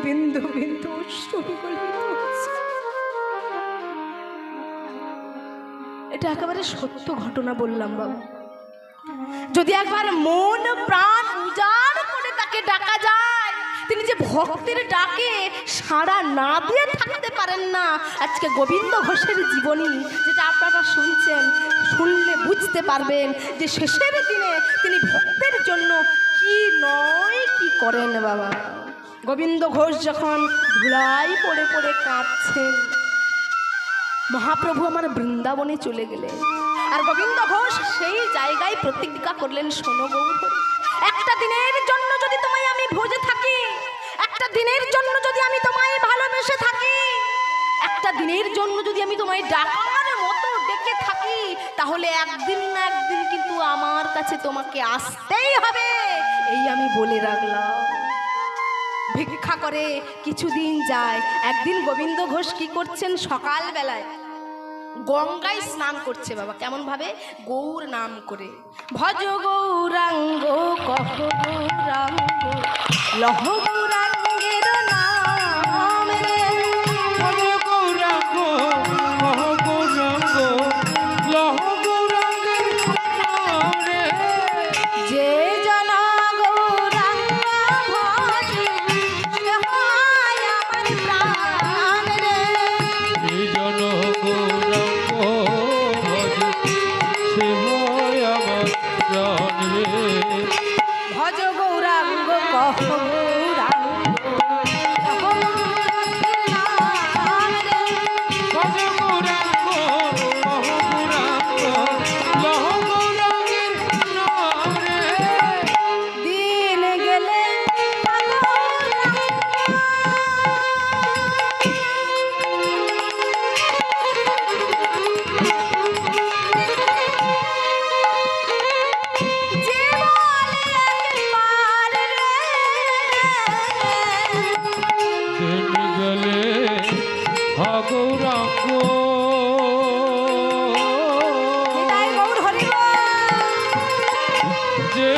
বিন্দু বিন্দু অশ্রু গলিত হচ্ছে। এটা একেবারে সত্য ঘটনা বললাম বাবা। যদি একবার মন প্রাণ উজাড় করে তাকে ডাকা যায়, তিনি যে ভক্তের ডাকে সাড়া না দিয়ে থাকতে পারেন না। আজকে গোবিন্দ ঘোষের জীবনী যেটা আপনারা শুনছেন, শুনলে বুঝতে পারবেন যে শেষের দিনে তিনি ভক্তের জন্য কি নয় কি করেন বাবা। গোবিন্দ ঘোষ যখন ধুলাই পড়ে পড়ে কাঁদছেন, মহাপ্রভু আমার বৃন্দাবনে চলে গেলেন। আর গোবিন্দ ঘোষ সেই জায়গায় প্রতিজ্ঞা করলেন, শোনো গৌর, একটা দিনের জন্য যদি তোমায় আমি ভোজে থাকি, একটা দিনের জন্য যদি আমি তোমায় ভালোবেসে থাকি, একটা দিনের জন্য যদি আমি তোমায় ডাকার মতো ডেকে থাকি, তাহলে একদিন না একদিন কিন্তু আমার কাছে তোমাকে আসতেই হবে, এই আমি বলে রাখলাম। ভিক্ষা করে কিছুদিন যায়। একদিন গোবিন্দ ঘোষ কি করছেন, সকাল বেলায় গঙ্গায় স্নান করছে বাবা। কেমন ভাবে? গৌর নাম করে, ভজ গৌরাঙ্গ কহ গৌরাঙ্গ লহ গৌরাঙ্গের নাম রে, ভজ গৌরাঙ্গ কহ গৌরাঙ্গ লহ গৌরাঙ্গের নাম রে। যে জন গৌরাঙ্গ ভজ সে হয় আমার প্রাণ রে, যে জন গৌরাঙ্গ ভজ সে হয় আমার প্রাণ রে। ভজ গৌরাঙ্গ কহ গৌরাঙ্গ লহ গৌরাঙ্গের নাম রে। ভজ গৌরাঙ্গ কহ গৌরাঙ্গ লহ গৌরাঙ্গের নাম রে। দিন গেলে দিন গেলে হা গৌরাঙ্গ যে